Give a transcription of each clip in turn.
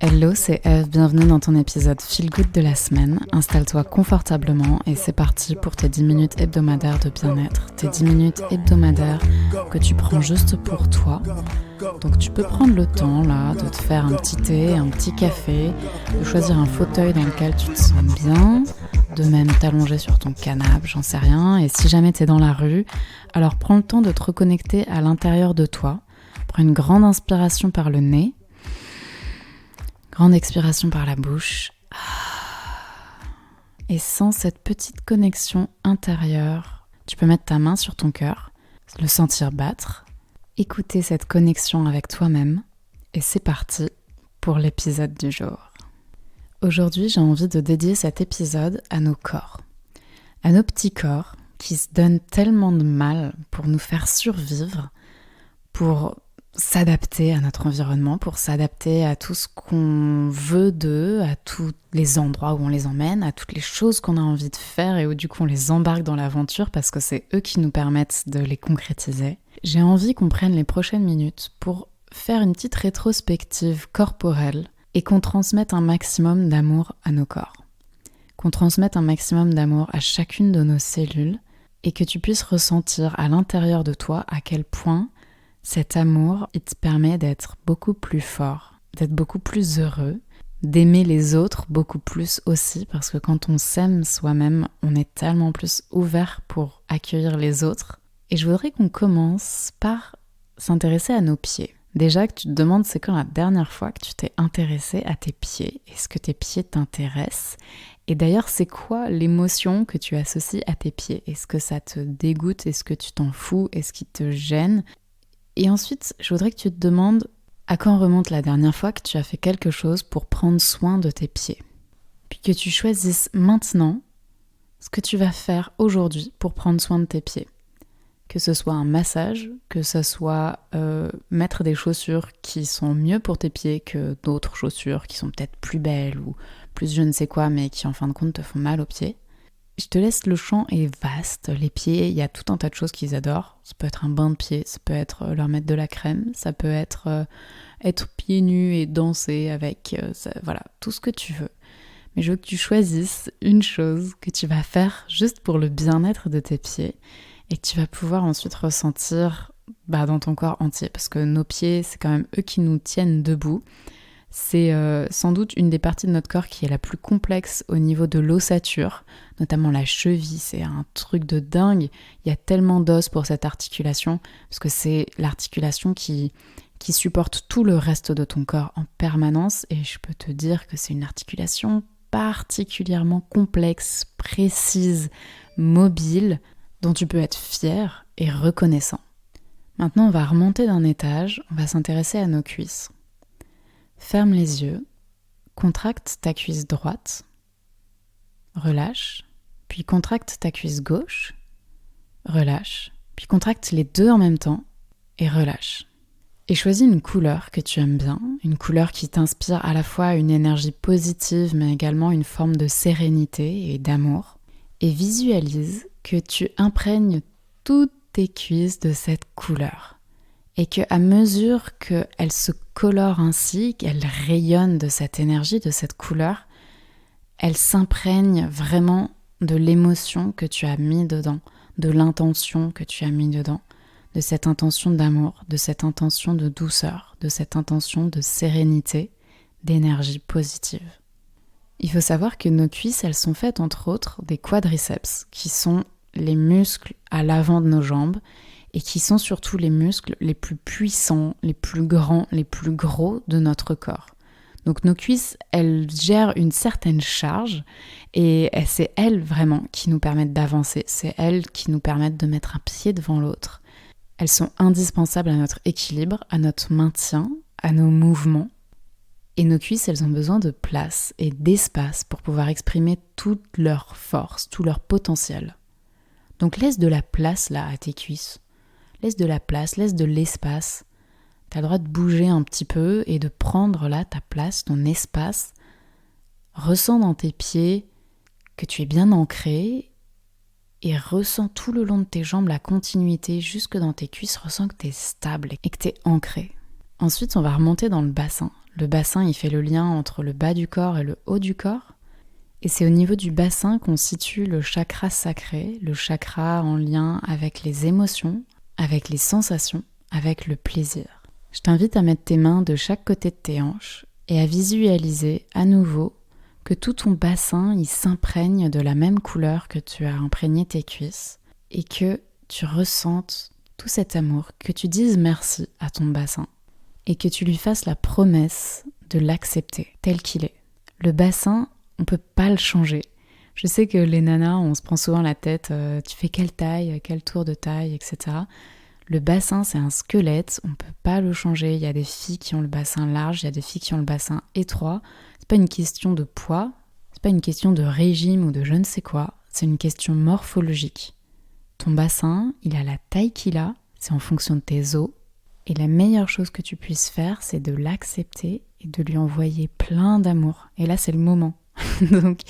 Hello, c'est Eve, bienvenue dans ton épisode Feel Good de la semaine. Installe-toi confortablement et c'est parti pour tes 10 minutes hebdomadaires de bien-être. Tes 10 minutes hebdomadaires que tu prends juste pour toi. Donc tu peux prendre le temps là de te faire un petit thé, un petit café, de choisir un fauteuil dans lequel tu te sens bien, de même t'allonger sur ton canapé, j'en sais rien. Et si jamais t'es dans la rue, alors prends le temps de te reconnecter à l'intérieur de toi. Prends une grande inspiration par le nez. Grande expiration par la bouche. Et sans cette petite connexion intérieure, tu peux mettre ta main sur ton cœur, le sentir battre, écouter cette connexion avec toi-même. Et c'est parti pour l'épisode du jour. Aujourd'hui, j'ai envie de dédier cet épisode à nos corps. À nos petits corps qui se donnent tellement de mal pour nous faire survivre, pour s'adapter à notre environnement, pour s'adapter à tout ce qu'on veut d'eux, à tous les endroits où on les emmène, à toutes les choses qu'on a envie de faire et où du coup on les embarque dans l'aventure parce que c'est eux qui nous permettent de les concrétiser. J'ai envie qu'on prenne les prochaines minutes pour faire une petite rétrospective corporelle et qu'on transmette un maximum d'amour à nos corps. Qu'on transmette un maximum d'amour à chacune de nos cellules et que tu puisses ressentir à l'intérieur de toi à quel point cet amour, il te permet d'être beaucoup plus fort, d'être beaucoup plus heureux, d'aimer les autres beaucoup plus aussi, parce que quand on s'aime soi-même, on est tellement plus ouvert pour accueillir les autres. Et je voudrais qu'on commence par s'intéresser à nos pieds. Déjà que tu te demandes c'est quand la dernière fois que tu t'es intéressé à tes pieds, est-ce que tes pieds t'intéressent ? Et d'ailleurs, c'est quoi l'émotion que tu associes à tes pieds ? Est-ce que ça te dégoûte ? Est-ce que tu t'en fous ? Est-ce qu'il te gêne ? Et ensuite, je voudrais que tu te demandes à quand remonte la dernière fois que tu as fait quelque chose pour prendre soin de tes pieds. Puis que tu choisisses maintenant ce que tu vas faire aujourd'hui pour prendre soin de tes pieds. Que ce soit un massage, que ce soit mettre des chaussures qui sont mieux pour tes pieds que d'autres chaussures qui sont peut-être plus belles ou plus je ne sais quoi mais qui en fin de compte te font mal aux pieds. Je te laisse, le champ est vaste, les pieds, il y a tout un tas de choses qu'ils adorent. Ça peut être un bain de pieds, ça peut être leur mettre de la crème, ça peut être être pieds nus et danser avec, voilà, tout ce que tu veux. Mais je veux que tu choisisses une chose que tu vas faire juste pour le bien-être de tes pieds et que tu vas pouvoir ensuite ressentir dans ton corps entier. Parce que nos pieds, c'est quand même eux qui nous tiennent debout. C'est sans doute une des parties de notre corps qui est la plus complexe au niveau de l'ossature, notamment la cheville, c'est un truc de dingue. Il y a tellement d'os pour cette articulation, parce que c'est l'articulation qui supporte tout le reste de ton corps en permanence, et je peux te dire que c'est une articulation particulièrement complexe, précise, mobile, dont tu peux être fier et reconnaissant. Maintenant, on va remonter d'un étage, on va s'intéresser à nos cuisses. Ferme les yeux, contracte ta cuisse droite, relâche, puis contracte ta cuisse gauche, relâche, puis contracte les deux en même temps et relâche. Et choisis une couleur que tu aimes bien, une couleur qui t'inspire à la fois une énergie positive mais également une forme de sérénité et d'amour. Et visualise que tu imprègnes toutes tes cuisses de cette couleur. Et qu'à mesure qu'elle se colore ainsi, qu'elle rayonne de cette énergie, de cette couleur, elle s'imprègne vraiment de l'émotion que tu as mis dedans, de l'intention que tu as mis dedans, de cette intention d'amour, de cette intention de douceur, de cette intention de sérénité, d'énergie positive. Il faut savoir que nos cuisses, elles sont faites entre autres des quadriceps, qui sont les muscles à l'avant de nos jambes, et qui sont surtout les muscles les plus puissants, les plus grands, les plus gros de notre corps. Donc nos cuisses, elles gèrent une certaine charge et c'est elles vraiment qui nous permettent d'avancer, c'est elles qui nous permettent de mettre un pied devant l'autre. Elles sont indispensables à notre équilibre, à notre maintien, à nos mouvements. Et nos cuisses, elles ont besoin de place et d'espace pour pouvoir exprimer toute leur force, tout leur potentiel. Donc laisse de la place là à tes cuisses. Laisse de la place, laisse de l'espace. Tu as le droit de bouger un petit peu et de prendre là ta place, ton espace. Ressens dans tes pieds que tu es bien ancré et ressens tout le long de tes jambes la continuité jusque dans tes cuisses. Ressens que tu es stable et que tu es ancré. Ensuite, on va remonter dans le bassin. Le bassin, il fait le lien entre le bas du corps et le haut du corps. Et c'est au niveau du bassin qu'on situe le chakra sacré, le chakra en lien avec les émotions, avec les sensations, avec le plaisir. Je t'invite à mettre tes mains de chaque côté de tes hanches et à visualiser à nouveau que tout ton bassin, il s'imprègne de la même couleur que tu as imprégné tes cuisses et que tu ressentes tout cet amour, que tu dises merci à ton bassin et que tu lui fasses la promesse de l'accepter tel qu'il est. Le bassin, on peut pas le changer. Je sais que les nanas, on se prend souvent la tête, tu fais quelle taille, quel tour de taille, etc. Le bassin, c'est un squelette, on peut pas le changer. Il y a des filles qui ont le bassin large, il y a des filles qui ont le bassin étroit. C'est pas une question de poids, c'est pas une question de régime ou de je ne sais quoi, c'est une question morphologique. Ton bassin, il a la taille qu'il a, c'est en fonction de tes os. Et la meilleure chose que tu puisses faire, c'est de l'accepter et de lui envoyer plein d'amour. Et là, c'est le moment. Donc,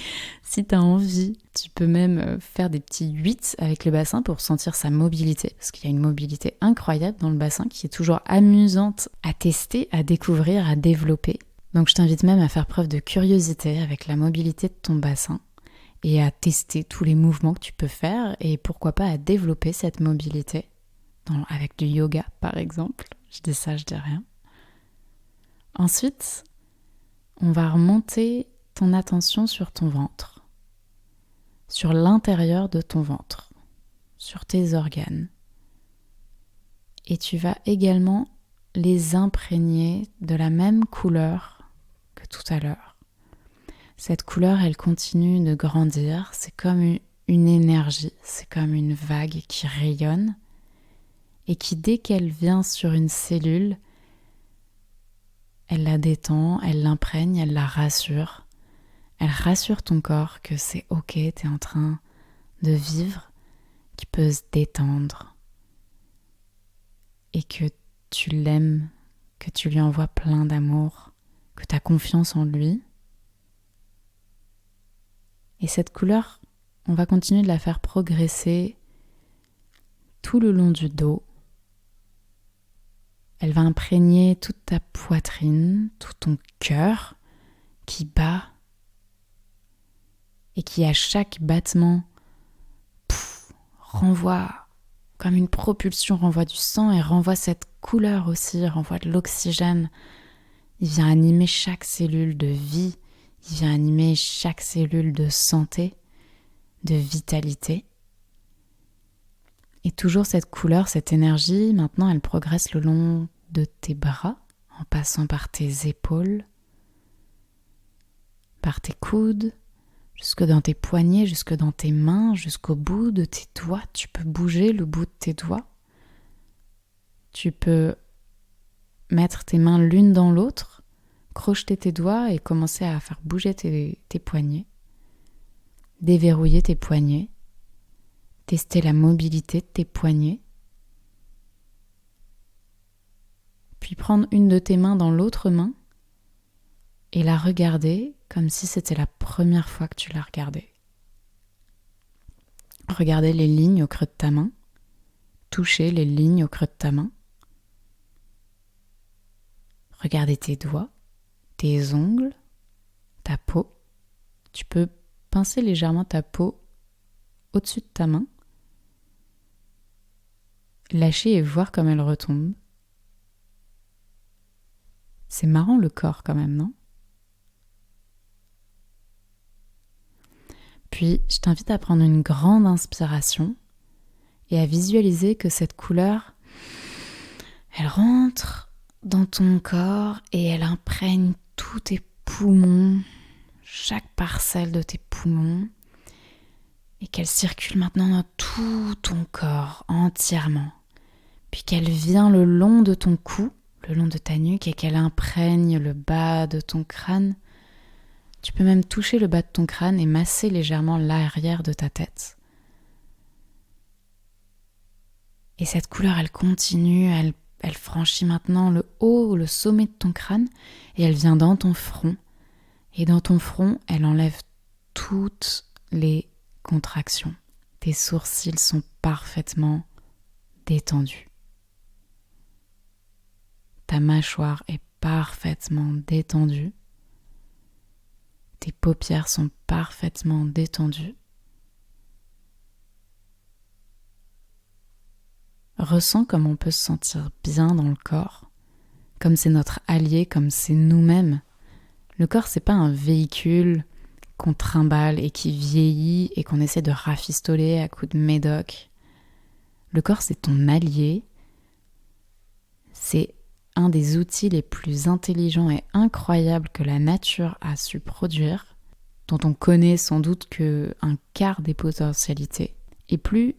si tu as envie, tu peux même faire des petits 8 avec le bassin pour sentir sa mobilité. Parce qu'il y a une mobilité incroyable dans le bassin qui est toujours amusante à tester, à découvrir, à développer. Donc, je t'invite même à faire preuve de curiosité avec la mobilité de ton bassin et à tester tous les mouvements que tu peux faire et pourquoi pas à développer cette mobilité avec du yoga, par exemple. Je dis ça, je dis rien. Ensuite, on va remonter ton attention sur ton ventre, sur l'intérieur de ton ventre, sur tes organes. Et tu vas également les imprégner de la même couleur que tout à l'heure. Cette couleur, elle continue de grandir, c'est comme une énergie, c'est comme une vague qui rayonne et qui, dès qu'elle vient sur une cellule, elle la détend, elle l'imprègne, elle la rassure. Elle rassure ton corps que c'est ok, t'es en train de vivre, qu'il peut se détendre et que tu l'aimes, que tu lui envoies plein d'amour, que tu as confiance en lui. Et cette couleur, on va continuer de la faire progresser tout le long du dos. Elle va imprégner toute ta poitrine, tout ton cœur qui bat et qui à chaque battement renvoie comme une propulsion, renvoie du sang et renvoie cette couleur aussi, renvoie de l'oxygène. Il vient animer chaque cellule de vie, il vient animer chaque cellule de santé, de vitalité. Et toujours cette couleur, cette énergie, maintenant elle progresse le long de tes bras, en passant par tes épaules, par tes coudes, jusque dans tes poignets, jusque dans tes mains, jusqu'au bout de tes doigts. Tu peux bouger le bout de tes doigts. Tu peux mettre tes mains l'une dans l'autre, crocheter tes doigts et commencer à faire bouger tes poignets, déverrouiller tes poignets, tester la mobilité de tes poignets, puis prendre une de tes mains dans l'autre main et la regarder comme si c'était la première fois que tu la regardais. Regarder les lignes au creux de ta main, toucher les lignes au creux de ta main, regarder tes doigts, tes ongles, ta peau. Tu peux pincer légèrement ta peau au-dessus de ta main, lâcher et voir comme elle retombe. C'est marrant le corps quand même, non ? Puis, je t'invite à prendre une grande inspiration et à visualiser que cette couleur, elle rentre dans ton corps et elle imprègne tous tes poumons, chaque parcelle de tes poumons, et qu'elle circule maintenant dans tout ton corps entièrement. Puis qu'elle vient le long de ton cou, le long de ta nuque, et qu'elle imprègne le bas de ton crâne. Tu peux même toucher le bas de ton crâne et masser légèrement l'arrière de ta tête. Et cette couleur, elle continue, elle franchit maintenant le haut, le sommet de ton crâne, et elle vient dans ton front. Et dans ton front, elle enlève toutes les contractions. Tes sourcils sont parfaitement détendus. Ta mâchoire est parfaitement détendu. Tes paupières sont parfaitement détendues. Ressens comme on peut se sentir bien dans le corps, comme c'est notre allié, comme c'est nous-mêmes. Le corps, c'est pas un véhicule qu'on trimballe et qui vieillit et qu'on essaie de rafistoler à coups de médoc. Le corps, c'est ton allié. C'est un des outils les plus intelligents et incroyables que la nature a su produire, dont on connaît sans doute qu'un quart des potentialités. Et plus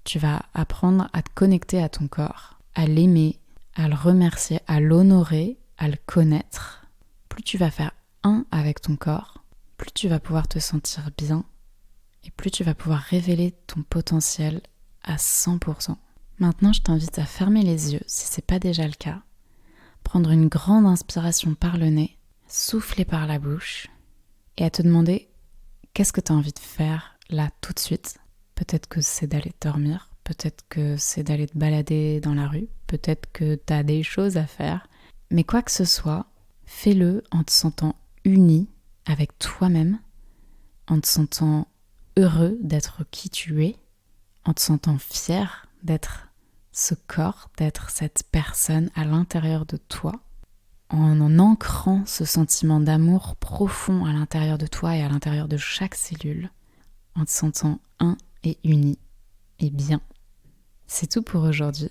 tu vas apprendre à te connecter à ton corps, à l'aimer, à le remercier, à l'honorer, à le connaître, plus tu vas faire un avec ton corps, plus tu vas pouvoir te sentir bien et plus tu vas pouvoir révéler ton potentiel à 100%. Maintenant, je t'invite à fermer les yeux si ce n'est pas déjà le cas, prendre une grande inspiration par le nez, souffler par la bouche et à te demander qu'est-ce que tu as envie de faire là tout de suite. Peut-être que c'est d'aller dormir, peut-être que c'est d'aller te balader dans la rue, peut-être que tu as des choses à faire. Mais quoi que ce soit, fais-le en te sentant uni avec toi-même, en te sentant heureux d'être qui tu es, en te sentant fier d'être ce corps, d'être cette personne à l'intérieur de toi, en ancrant ce sentiment d'amour profond à l'intérieur de toi et à l'intérieur de chaque cellule, en te sentant un et uni et bien. C'est tout pour aujourd'hui.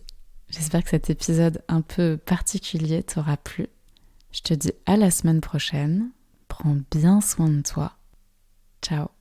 J'espère que cet épisode un peu particulier t'aura plu. Je te dis à la semaine prochaine. Prends bien soin de toi. Ciao.